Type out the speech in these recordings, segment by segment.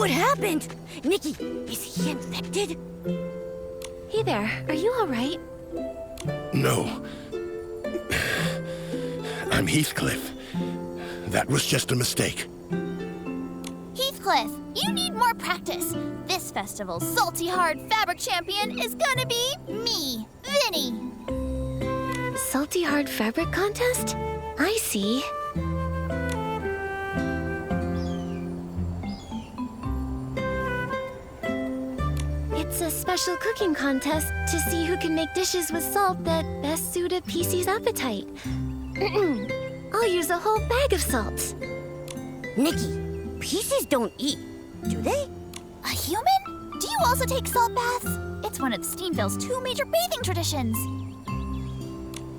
What happened? Nikki, is he infected? Hey there, are you all right? No. I'm Heathcliff. That was just a mistake. Heathcliff, you need more practice. This festival's salty hard fabric champion is gonna be me, Vinny. Salty hard fabric contest? I see. It's a special cooking contest to see who can make dishes with salt that best suit a PC's appetite. I'll use a whole bag of salt. Nikki, PCs don't eat, do they? A human? Do you also take salt baths? It's one of Steamville's 2 major bathing traditions.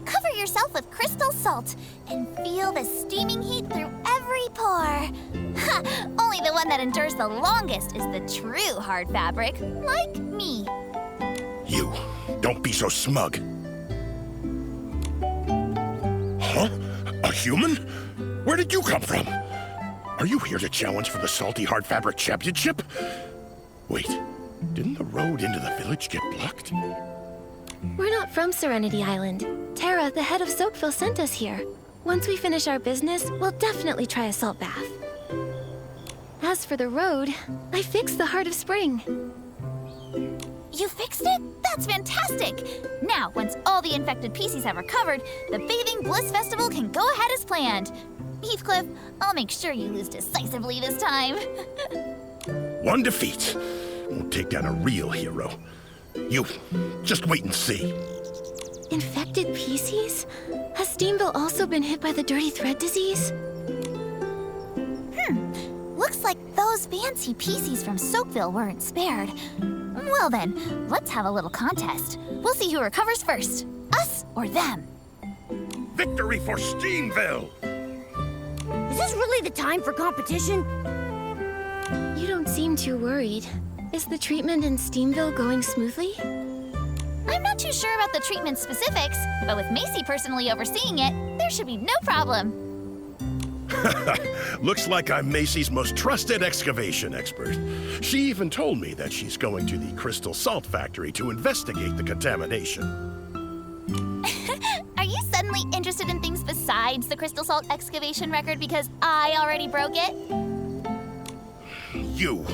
Cover yourself with crystal salt and feel the steaming heat through every pore. Ha! Only the one that endures the longest is the true hard fabric, like me. You, don't be so smug. Huh? A human? Where did you come from? Are you here to challenge for the Salty Hard Fabric Championship? Wait, didn't the road into the village get blocked? We're not from Serenity Island. Tara, the head of Soakville, sent us here. Once we finish our business, we'll definitely try a salt bath. As for the road, I fixed the Heart of Spring. You fixed it? That's fantastic! Now, once all the infected PCs have recovered, the Bathing Bliss Festival can go ahead as planned. Heathcliff, I'll make sure you lose decisively this time. One defeat won't take down a real hero. You, just wait and see. Infected PCs? Has Steamville also been hit by the Dirty Thread disease? Looks like those fancy PCs from Soakville weren't spared. Well then, let's have a little contest. We'll see who recovers first, us or them. Victory for Steamville! Is this really the time for competition? You don't seem too worried. Is the treatment in Steamville going smoothly? I'm not too sure about the treatment specifics, but with Macy personally overseeing it, there should be no problem. Looks like I'm Macy's most trusted excavation expert. She even told me that she's going to the Crystal Salt Factory to investigate the contamination. Are you suddenly interested in things besides the crystal salt excavation record because I already broke it? You.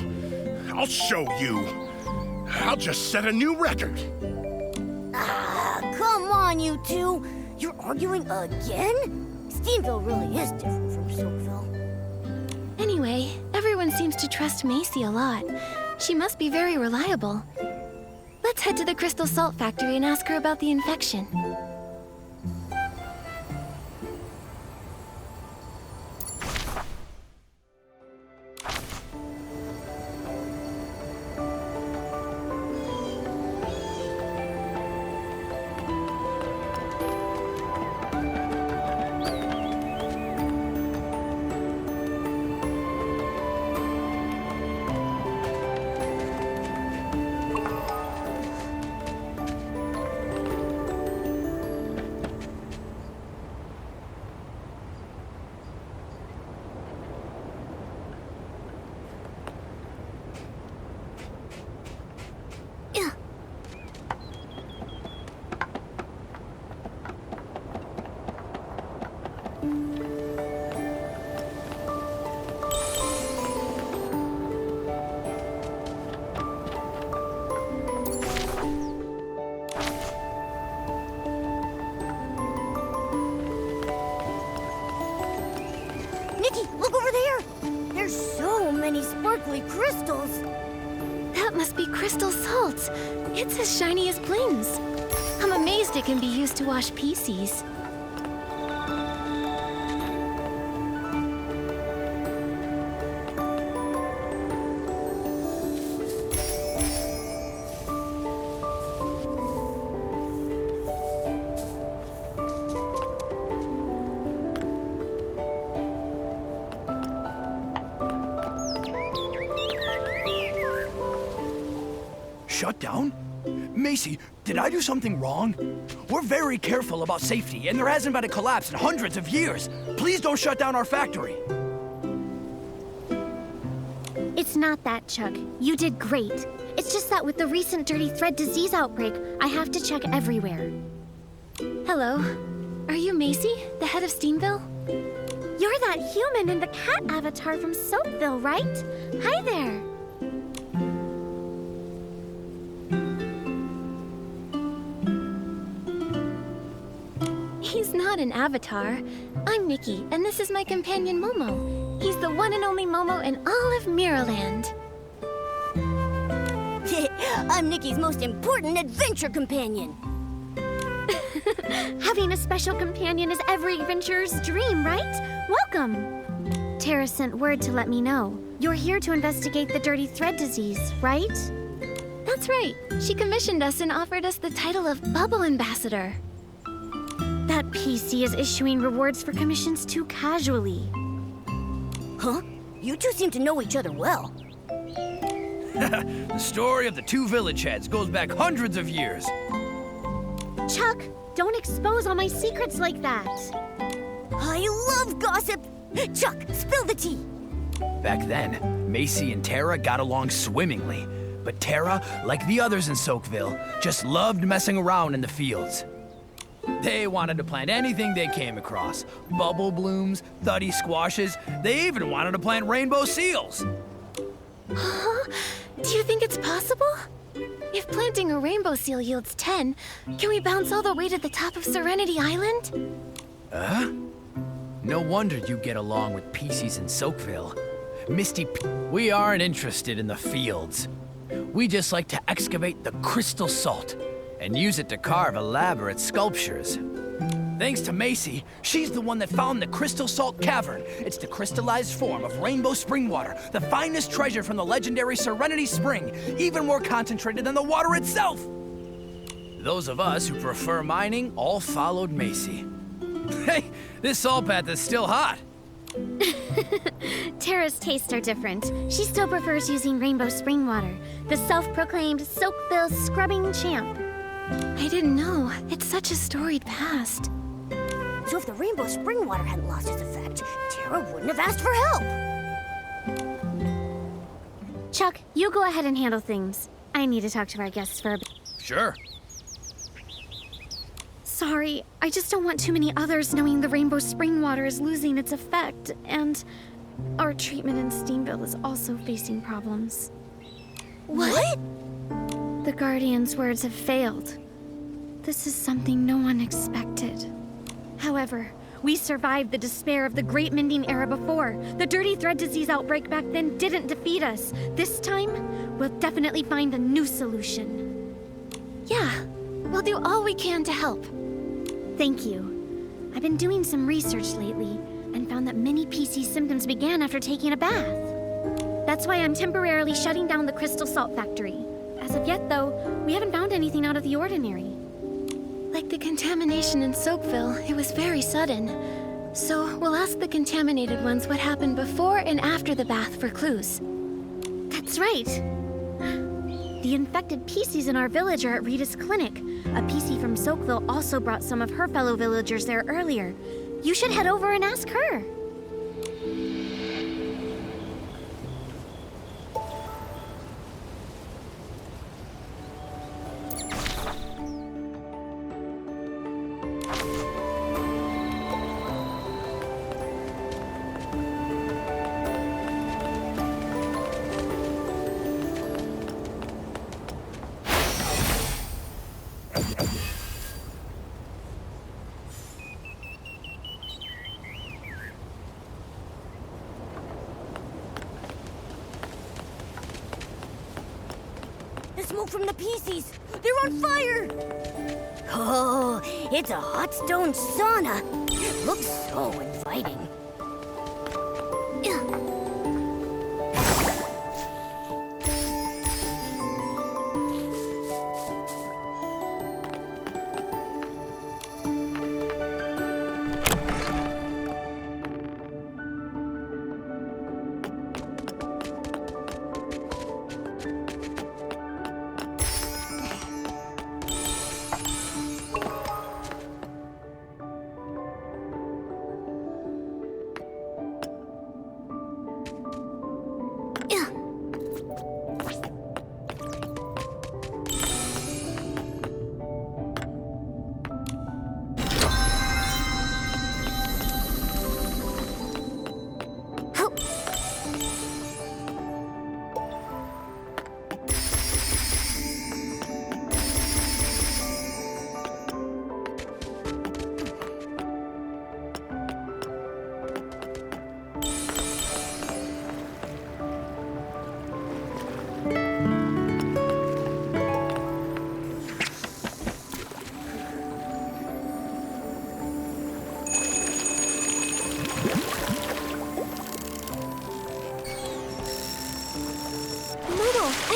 I'll show you. I'll just set a new record. Ah, come on, you two. You're arguing again? Steamville really is different from Soakville. Anyway, everyone seems to trust Macy a lot. She must be very reliable. Let's head to the Crystal Salt Factory and ask her about the infection. Nikki, look over there! There's so many sparkly crystals! That must be crystal salt. It's as shiny as blings. I'm amazed it can be used to wash PCs. Shut down? Macy, did I do something wrong? We're very careful about safety, and there hasn't been a collapse in hundreds of years. Please don't shut down our factory. It's not that, Chuck. You did great. It's just that with the recent dirty thread disease outbreak, I have to check everywhere. Hello. Are you Macy, the head of Steamville? You're that human in the cat avatar from Soapville, right? Hi there. He's not an avatar. I'm Nikki, and this is my companion Momo. He's the one and only Momo in all of Mirrorland. I'm Nikki's most important adventure companion. Having a special companion is every adventurer's dream, right? Welcome. Tara sent word to let me know. You're here to investigate the dirty thread disease, right? That's right. She commissioned us and offered us the title of Bubble Ambassador. That PC is issuing rewards for commissions too casually. Huh? You two seem to know each other well. The story of the two village heads goes back hundreds of years. Chuck, don't expose all my secrets like that. I love gossip! Chuck, spill the tea! Back then, Macy and Tara got along swimmingly. But Tara, like the others in Soakville, just loved messing around in the fields. They wanted to plant anything they came across. Bubble blooms, thuddy squashes, they even wanted to plant rainbow seals. Huh? Do you think it's possible? If planting a rainbow seal yields 10, can we bounce all the way to the top of Serenity Island? No wonder you get along with PCs in Soakville. We aren't interested in the fields. We just like to excavate the crystal salt and use it to carve elaborate sculptures. Thanks to Macy, she's the one that found the Crystal Salt Cavern. It's the crystallized form of rainbow spring water, the finest treasure from the legendary Serenity Spring, even more concentrated than the water itself. Those of us who prefer mining all followed Macy. Hey, this salt bath is still hot. Tara's tastes are different. She still prefers using rainbow spring water, the self-proclaimed Soakville scrubbing champ. I didn't know. It's such a storied past. So if the rainbow spring water hadn't lost its effect, Tara wouldn't have asked for help. Chuck, you go ahead and handle things. I need to talk to our guests for a bit. Sure. Sorry, I just don't want too many others knowing the rainbow spring water is losing its effect, and our treatment in Steamville is also facing problems. What? The Guardian's words have failed. This is something no one expected. However, we survived the despair of the Great Mending Era before. The dirty thread disease outbreak back then didn't defeat us. This time, we'll definitely find a new solution. Yeah, we'll do all we can to help. Thank you. I've been doing some research lately and found that many PC symptoms began after taking a bath. That's why I'm temporarily shutting down the Crystal Salt Factory. As of yet, though, we haven't found anything out of the ordinary. Like the contamination in Soakville, it was very sudden. So we'll ask the contaminated ones what happened before and after the bath for clues. That's right. The infected PCs in our village are at Rita's clinic. A PC from Soakville also brought some of her fellow villagers there earlier. You should head over and ask her. The smoke from the PCs! They're on fire! Oh, it's a hot stone sauna. It looks so inviting. Ugh.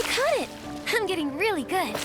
caught it! I'm getting really good.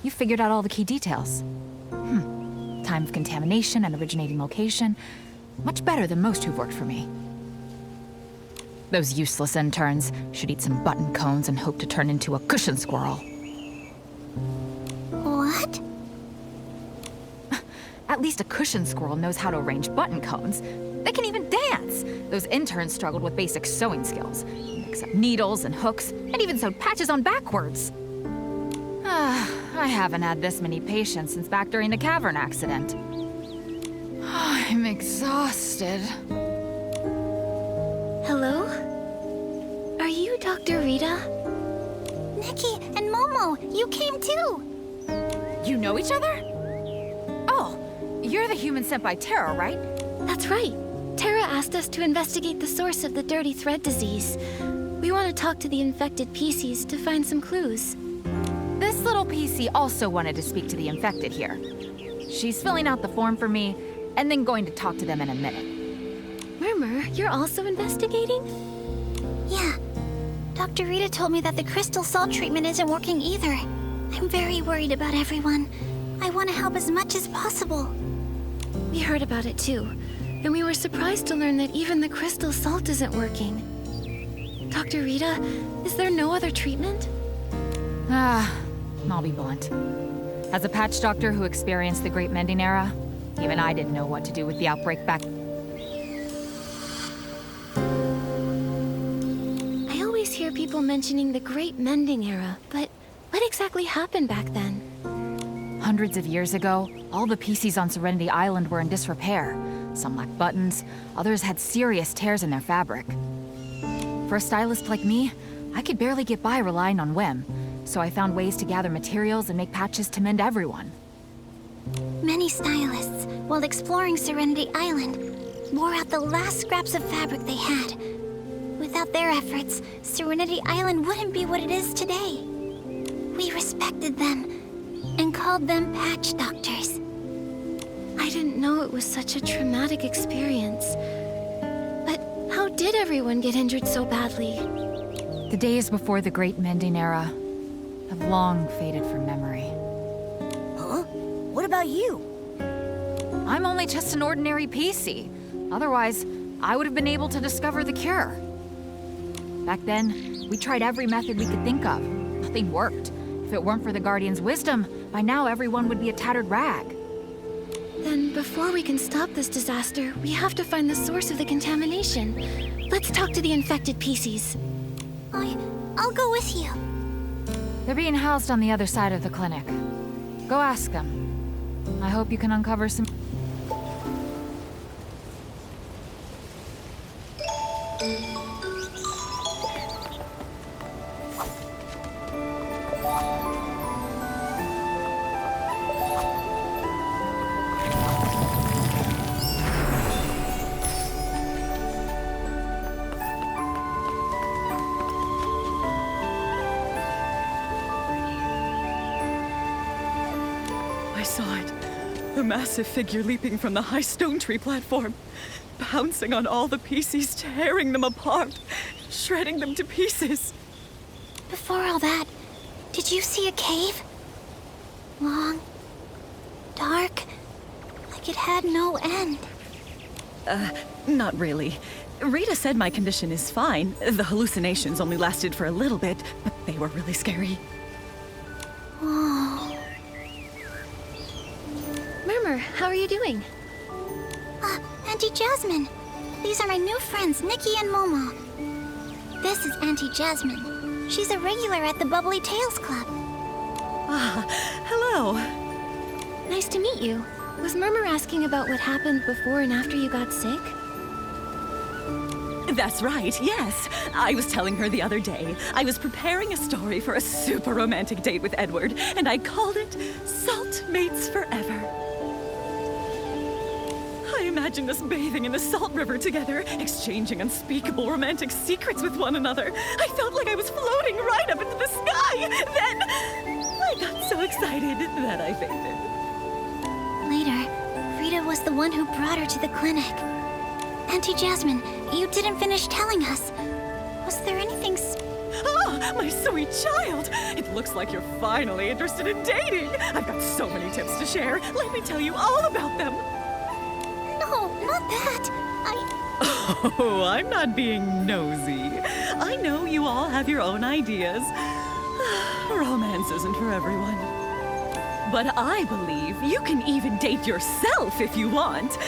You figured out all the key details. Time of contamination and originating location. Much better than most who've worked for me. Those useless interns should eat some button cones and hope to turn into a cushion squirrel. What? At least a cushion squirrel knows how to arrange button cones. They can even dance! Those interns struggled with basic sewing skills. Mix up needles and hooks, and even sewed patches on backwards. I haven't had this many patients since back during the cavern accident. I'm exhausted. Hello? Are you Dr. Rita? Nikki and Momo, you came too! You know each other? Oh, you're the human sent by Tara, right? That's right. Tara asked us to investigate the source of the dirty thread disease. We want to talk to the infected PCs to find some clues. This little PC also wanted to speak to the infected here. She's filling out the form for me, and then going to talk to them in a minute. Murmur, you're also investigating? Yeah. Dr. Rita told me that the crystal salt treatment isn't working either. I'm very worried about everyone. I want to help as much as possible. We heard about it too, and we were surprised to learn that even the crystal salt isn't working. Dr. Rita, is there no other treatment? I'll be blunt. As a patch doctor who experienced the Great Mending Era, even I didn't know what to do with the outbreak back. I always hear people mentioning the Great Mending Era, but what exactly happened back then? Hundreds of years ago, all the PCs on Serenity Island were in disrepair. Some lacked buttons, others had serious tears in their fabric. For a stylist like me, I could barely get by relying on whim. So I found ways to gather materials and make patches to mend everyone. Many stylists, while exploring Serenity Island, wore out the last scraps of fabric they had. Without their efforts, Serenity Island wouldn't be what it is today. We respected them and called them patch doctors. I didn't know it was such a traumatic experience. But how did everyone get injured so badly? The days before the Great Mending Era have long faded from memory. Huh? What about you? I'm only just an ordinary PC. Otherwise, I would have been able to discover the cure. Back then, we tried every method we could think of. Nothing worked. If it weren't for the Guardian's wisdom, by now everyone would be a tattered rag. Then, before we can stop this disaster, we have to find the source of the contamination. Let's talk to the infected PCs. I'll go with you. They're being housed on the other side of the clinic. Go ask them. I hope you can uncover some... I saw it. The massive figure leaping from the high stone tree platform, pouncing on all the PCs, tearing them apart, shredding them to pieces. Before all that, did you see a cave? Long, dark, like it had no end. Not really. Rita said my condition is fine. The hallucinations only lasted for a little bit, but they were really scary. Oh. Murmur, how are you doing? Auntie Jasmine. These are my new friends, Nikki and Momo. This is Auntie Jasmine. She's a regular at the Bubbly Tales Club. Ah, hello. Nice to meet you. Was Murmur asking about what happened before and after you got sick? That's right, yes. I was telling her the other day, I was preparing a story for a super romantic date with Edward, and I called it Salt Mates Forever. I imagined us bathing in the salt river together, exchanging unspeakable romantic secrets with one another. I felt like I was floating right up into the sky. Then, I got so excited that I fainted. Later, Rita was the one who brought her to the clinic. Auntie Jasmine, you didn't finish telling us. Was there anything Ah, my sweet child! It looks like you're finally interested in dating. I've got so many tips to share. Let me tell you all about them. No, not that. Oh, I'm not being nosy. I know you all have your own ideas. Romance isn't for everyone. But I believe you can even date yourself if you want.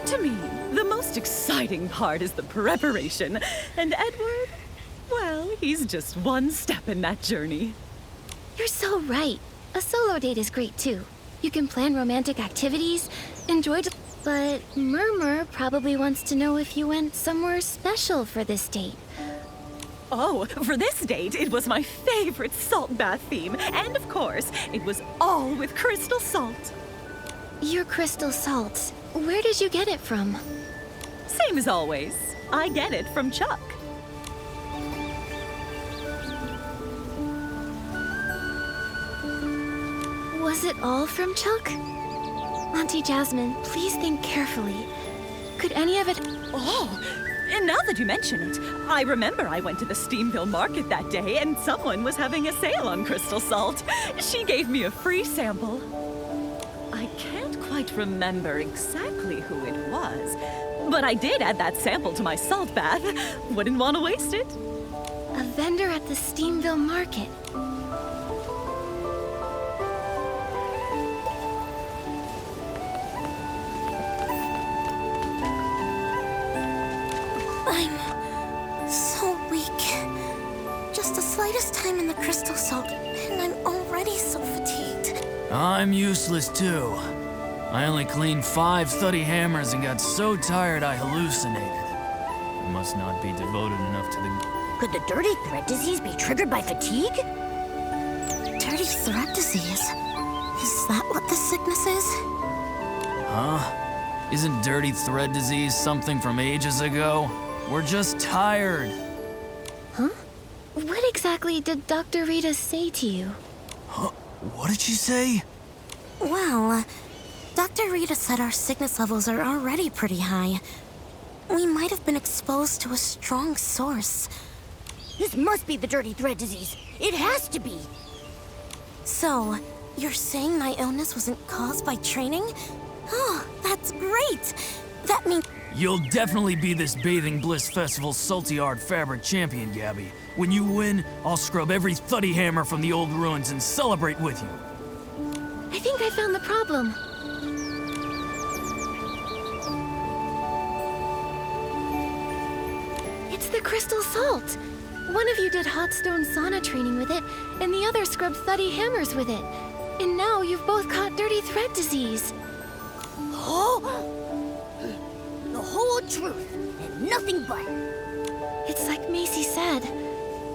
To me, the most exciting part is the preparation. And Edward, well, he's just one step in that journey. You're so right. A solo date is great too. You can plan romantic activities, enjoy. But Murmur probably wants to know if you went somewhere special for this date. Oh, for this date, it was my favorite salt bath theme. And of course, it was all with crystal salt. Your crystal salts. Where did you get it from? Same as always. I get it from Chuck. Was it all from Chuck? Auntie Jasmine, please think carefully. Could any of it... Oh, and now that you mention it, I remember I went to the Steamville market that day and someone was having a sale on crystal salt. She gave me a free sample. I can't quite remember exactly who it was, but I did add that sample to my salt bath. Wouldn't want to waste it. A vendor at the Steamville market. I'm so weak. Just the slightest time in the crystal salt, and I'm already so fatigued. I'm useless too. I only cleaned 5 study hammers and got so tired I hallucinated. I must not be devoted enough to the... Could the dirty thread disease be triggered by fatigue? Dirty thread disease? Is that what this sickness is? Huh? Isn't dirty thread disease something from ages ago? We're just tired. Huh? What exactly did Dr. Rita say to you? Huh? What did she say? Well, Dr. Rita said our sickness levels are already pretty high. We might have been exposed to a strong source. This must be the dirty thread disease. It has to be. So, you're saying my illness wasn't caused by training? Oh, that's great. That means... You'll definitely be this Bathing Bliss Festival Salty Art Fabric champion, Gabby. When you win, I'll scrub every thuddy hammer from the old ruins and celebrate with you. I think I found the problem. It's the crystal salt. One of you did hot stone sauna training with it, and the other scrubbed thuddy hammers with it. And now you've both caught dirty thread disease. Oh! The whole truth, and nothing but. It's like Macy said.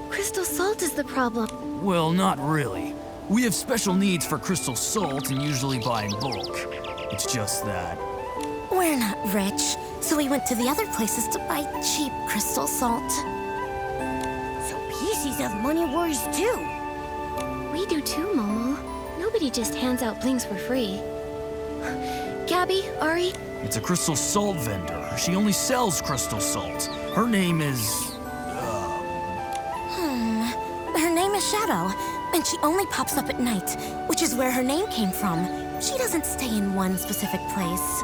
Crystal salt is the problem. Well, not really. We have special needs for crystal salt and usually buy in bulk. It's just that. We're not rich, so we went to the other places to buy cheap crystal salt. So PCs have money worries too. We do too, Momo. Nobody just hands out blings for free. Gabby, Ari, It's a crystal salt vendor. She only sells crystal salt. Her name is... Her name is Shadow, and she only pops up at night, which is where her name came from. She doesn't stay in one specific place.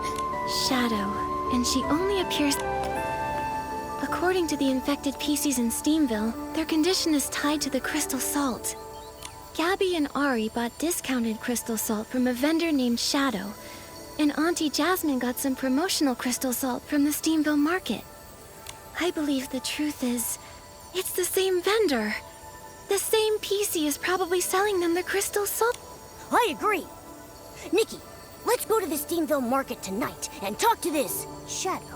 Shadow, and she only appears... According to the infected PCs in Steamville, their condition is tied to the crystal salt. Gabby and Ari bought discounted crystal salt from a vendor named Shadow, and Auntie Jasmine got some promotional crystal salt from the Steamville market. I believe the truth is, it's the same vendor. The same PC is probably selling them the crystal salt. I agree. Nikki, let's go to the Steamville market tonight and talk to this Shadow.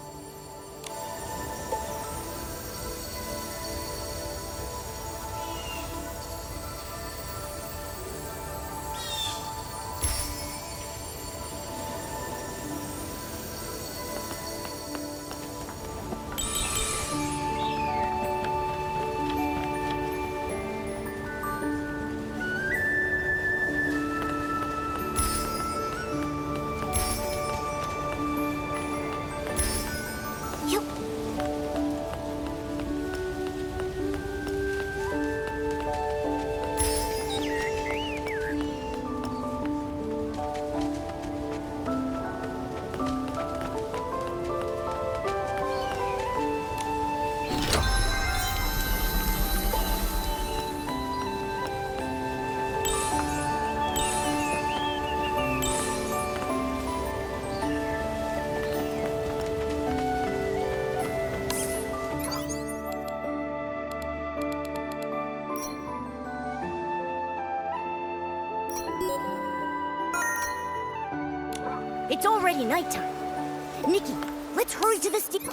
It's already nighttime. Nikki, let's hurry to the Steamville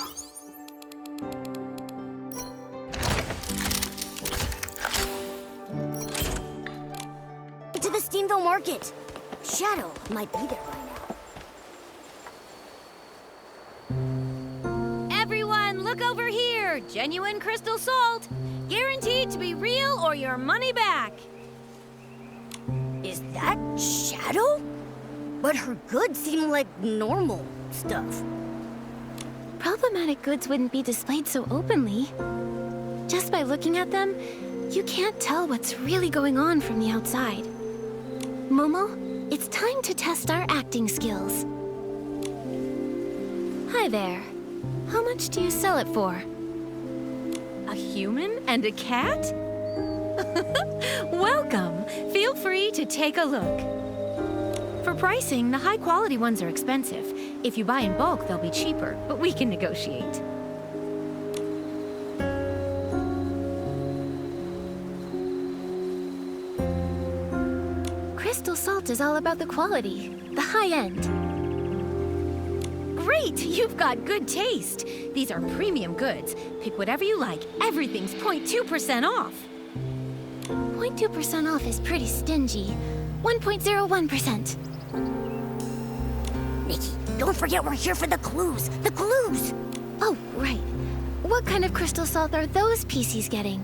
market. Shadow might be there by now. Everyone, look over here! Genuine crystal salt! Guaranteed to be real or your money back! Is that Shadow? But her goods seem like normal stuff. Problematic goods wouldn't be displayed so openly. Just by looking at them, you can't tell what's really going on from the outside. Momo, it's time to test our acting skills. Hi there. How much do you sell it for? A human and a cat? Welcome! Feel free to take a look. For pricing, the high-quality ones are expensive. If you buy in bulk, they'll be cheaper, but we can negotiate. Crystal salt is all about the quality, the high end. Great! You've got good taste. These are premium goods. Pick whatever you like. Everything's 0.2% off. 0.2% off is pretty stingy. 1.01%. Nikki, don't forget we're here for the clues. The clues! Oh, right. What kind of crystal salt are those PCs getting?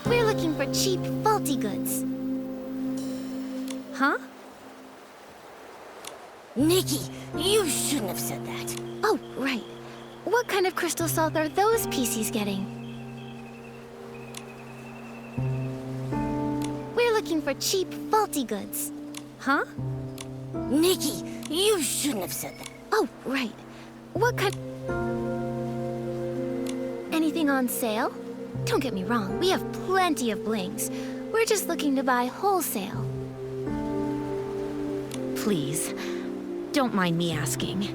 We're looking for cheap, faulty goods. Huh? Nikki, you shouldn't have said that. Oh, right. What kind of crystal salt are those PCs getting? We're looking for cheap, faulty goods. Huh? Nikki, you shouldn't have said that. Oh, right. What kind... Anything on sale? Don't get me wrong, we have plenty of blings. We're just looking to buy wholesale. Please, don't mind me asking.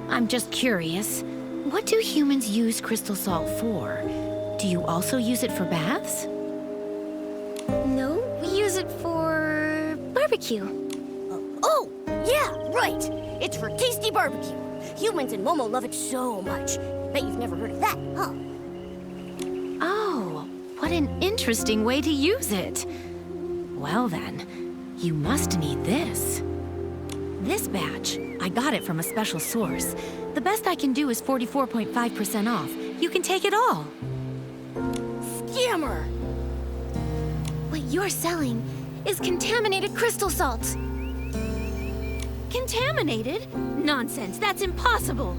I'm just curious. What do humans use crystal salt for? Do you also use it for baths? No, we use it for barbecue. Oh, yeah, right. It's for tasty barbecue. Humans and Momo love it so much. Bet you've never heard of that, huh? Oh, what an interesting way to use it. Well then, you must need this. This batch, I got it from a special source. The best I can do is 44.5% off. You can take it all. Scammer! What you're selling is contaminated crystal salt. Contaminated? Nonsense, that's impossible.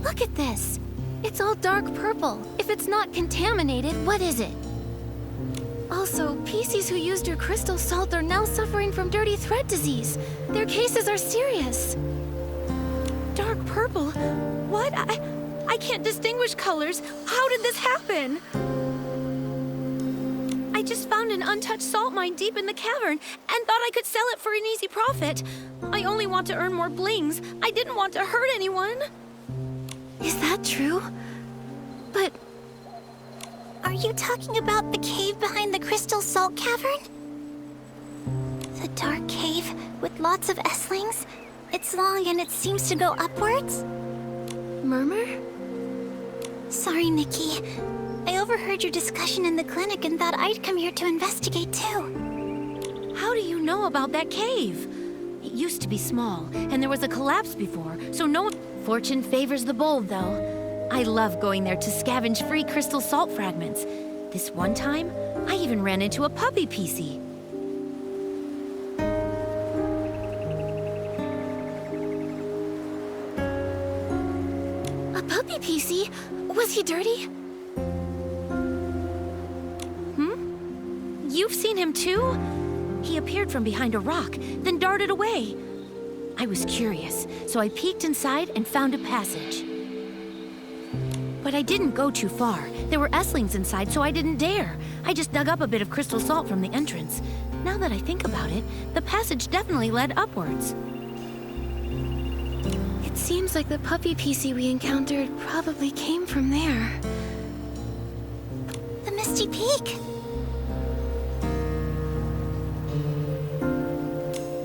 Look at this. It's all dark purple. If it's not contaminated, what is it? Also, PCs who used your crystal salt are now suffering from dirty thread disease. Their cases are serious. Dark purple? What? I can't distinguish colors. How did this happen? I just found an untouched salt mine deep in the cavern and thought I could sell it for an easy profit. I only want to earn more blings. I didn't want to hurt anyone. Is that true? But Are you talking about the cave behind the crystal salt cavern? The dark cave with lots of S-lings? It's long and it seems to go upwards? Murmur? Sorry, Nikki. I overheard your discussion in the clinic and thought I'd come here to investigate too. How do you know about that cave? It used to be small, and there was a collapse before, so no one... Fortune favors the bold, though. I love going there to scavenge free crystal salt fragments. This one time, I even ran into a puppy PC. A puppy PC? Was he dirty? You've seen him too? He appeared from behind a rock, then darted away. I was curious, so I peeked inside and found a passage. But I didn't go too far. There were S-lings inside, so I didn't dare. I just dug up a bit of crystal salt from the entrance. Now that I think about it, the passage definitely led upwards. It seems like the puppy PC we encountered probably came from there. The Misty Peak.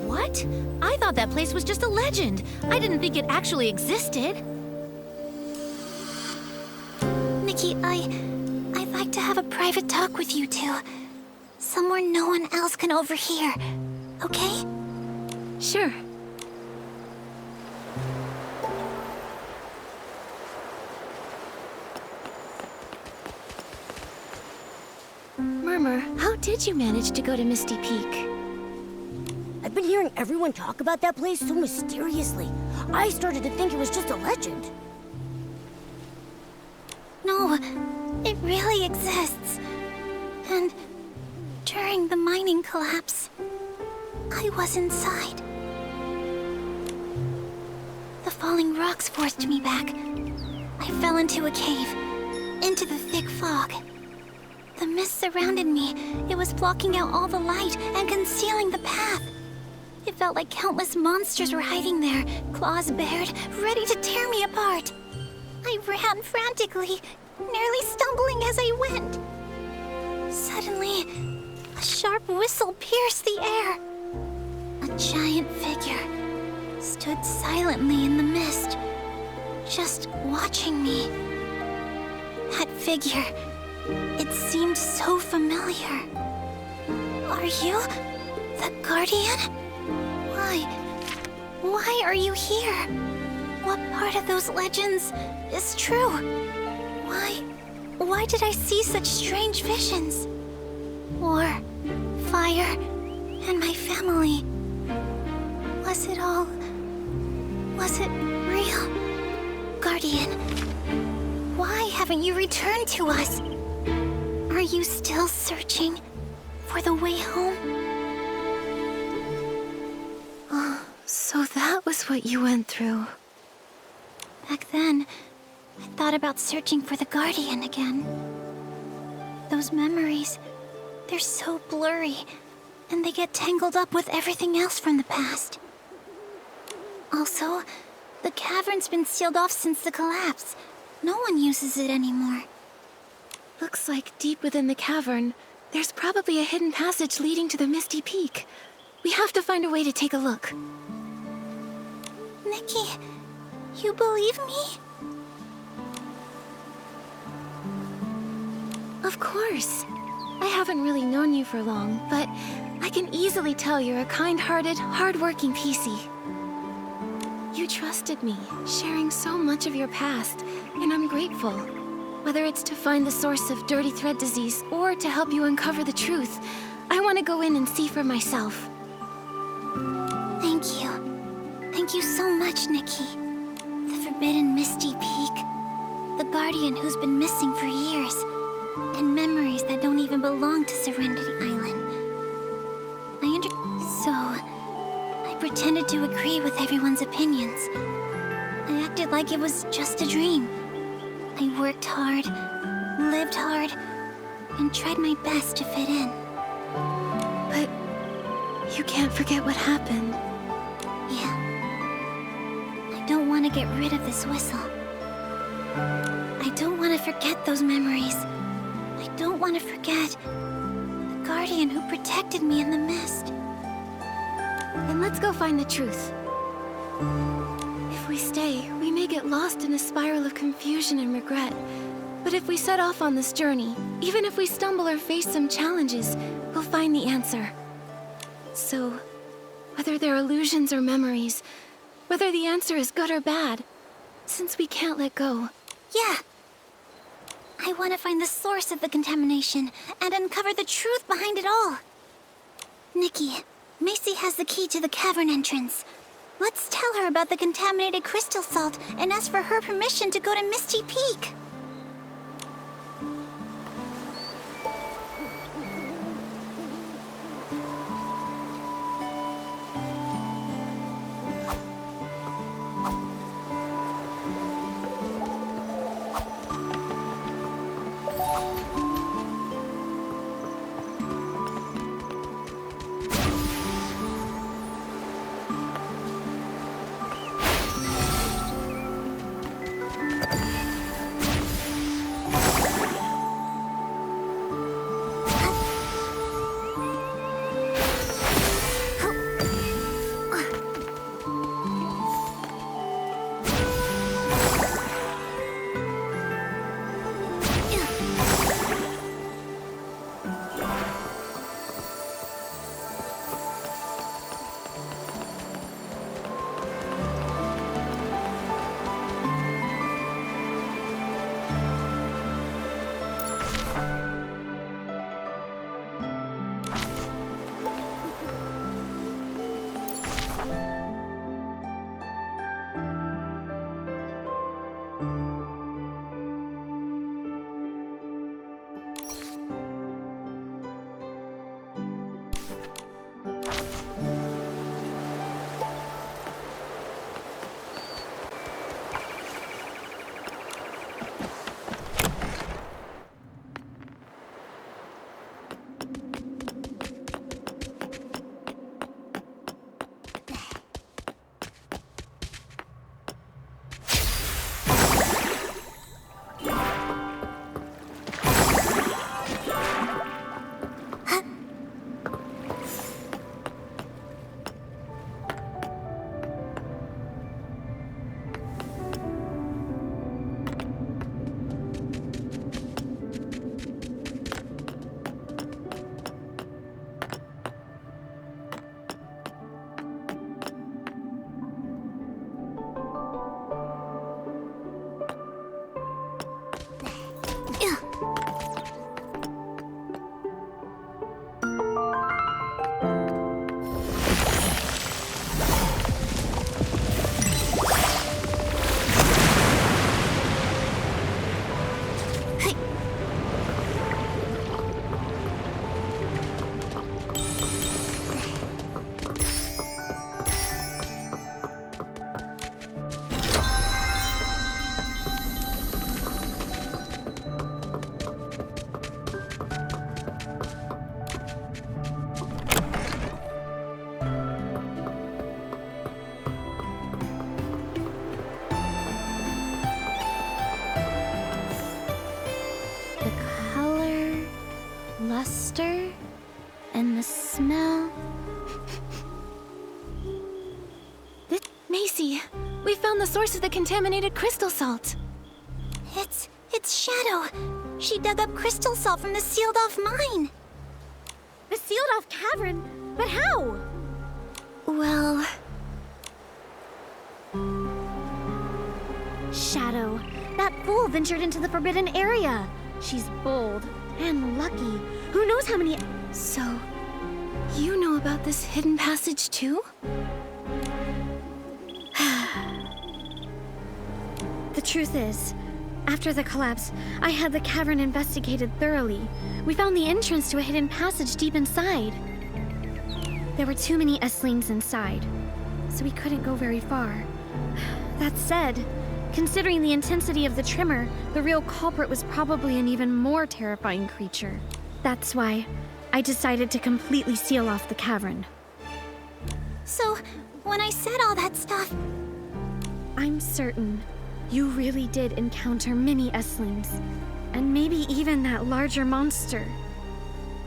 What? I thought that place was just a legend. I didn't think it actually existed. Nikki, I'd like to have a private talk with you two. Somewhere no one else can overhear. Okay? Sure. Murmur, how did you manage to go to Misty Peak? I've been hearing everyone talk about that place so mysteriously. I started to think it was just a legend. No, it really exists. And during the mining collapse, I was inside. The falling rocks forced me back. I fell into a cave, into the thick fog. The mist surrounded me. It was blocking out all the light and concealing the path. It felt like countless monsters were hiding there, claws bared, ready to tear me apart. I ran frantically, nearly stumbling as I went. Suddenly, a sharp whistle pierced the air. A giant figure stood silently in the mist, just watching me. That figure, it seemed so familiar. Are you the Guardian? Why are you here? What part of those legends is true? Why did I see such strange visions? War, fire, and my family. Was it real? Guardian, why haven't you returned to us? Are you still searching for the way home? So that was what you went through. Back then, I thought about searching for the Guardian again. Those memories, they're so blurry, and they get tangled up with everything else from the past. Also, The cavern's been sealed off since the collapse. No one uses it anymore. Looks like deep within the cavern, there's probably a hidden passage leading to the Misty Peak. We have to find a way to take a look. Nikki, you believe me? Of course. I haven't really known you for long, but I can easily tell you're a kind-hearted, hard-working PC. You trusted me, sharing so much of your past, and I'm grateful. Whether it's to find the source of dirty thread disease or to help you uncover the truth, I want to go in and see for myself. Thank you. Thank you so much, Nikki. The forbidden Misty Peak. The guardian who's been missing for years. And memories that don't even belong to Serenity Island. So, I pretended to agree with everyone's opinions. I acted like it was just a dream. I worked hard, lived hard, and tried my best to fit in. But you can't forget what happened. Yeah. I don't want to get rid of this whistle. I don't want to forget those memories. I don't want to forget the guardian who protected me in the mist. Then let's go find the truth. If we stay, we may get lost in a spiral of confusion and regret. But if we set off on this journey, even if we stumble or face some challenges, we'll find the answer. So, whether they're illusions or memories, whether the answer is good or bad, since we can't let go. Yeah. I want to find the source of the contamination and uncover the truth behind it all. Nikki, Macy has the key to the cavern entrance. Let's tell her about the contaminated crystal salt and ask for her permission to go to Misty Peak. We found the source of the contaminated crystal salt. It's Shadow. She dug up crystal salt from the sealed-off mine. The sealed-off cavern? But how? Well... Shadow. That fool ventured into the forbidden area. She's bold and lucky. Who knows how many... So, you know about this hidden passage too? The truth is, after the collapse, I had the cavern investigated thoroughly. We found the entrance to a hidden passage deep inside. There were too many Esslings inside, so we couldn't go very far. That said, considering the intensity of the tremor, the real culprit was probably an even more terrifying creature. That's why I decided to completely seal off the cavern. So, when I said all that stuff... I'm certain you really did encounter many Esslings, and maybe even that larger monster.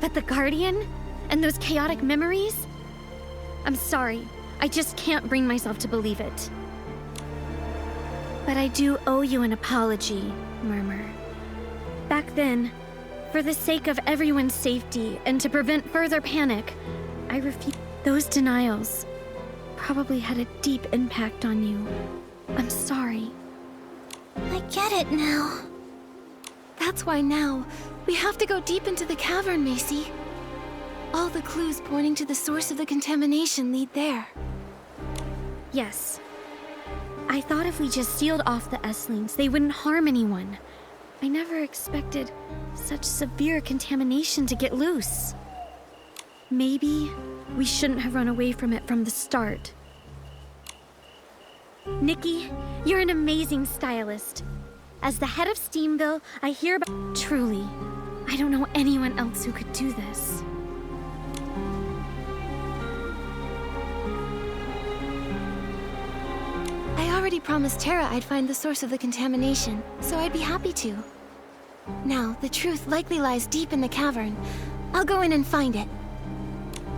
But the Guardian? And those chaotic memories? I'm sorry, I just can't bring myself to believe it. But I do owe you an apology, Murmur. Back then, for the sake of everyone's safety and to prevent further panic, I refused. Those denials probably had a deep impact on you. I'm sorry. I get it now. That's why now, we have to go deep into the cavern, Macy. All the clues pointing to the source of the contamination lead there. Yes. I thought if we just sealed off the Esslings, they wouldn't harm anyone. I never expected such severe contamination to get loose. Maybe we shouldn't have run away from it from the start. Nikki, you're an amazing stylist. As the head of Steamville, I hear about... Truly, I don't know anyone else who could do this. I already promised Tara I'd find the source of the contamination, so I'd be happy to. Now, the truth likely lies deep in the cavern. I'll go in and find it.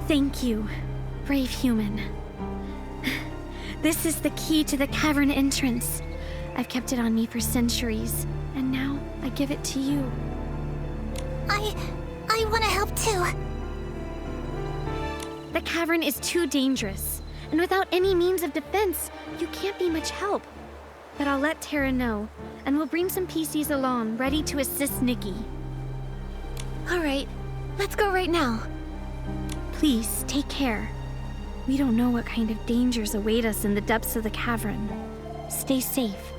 Thank you, brave human. This is the key to the cavern entrance. I've kept it on me for centuries, and now I give it to you. I want to help too. The cavern is too dangerous, and without any means of defense, you can't be much help. But I'll let Tara know, and we'll bring some PCs along, ready to assist Nikki. All right, let's go right now. Please, take care. We don't know what kind of dangers await us in the depths of the cavern. Stay safe.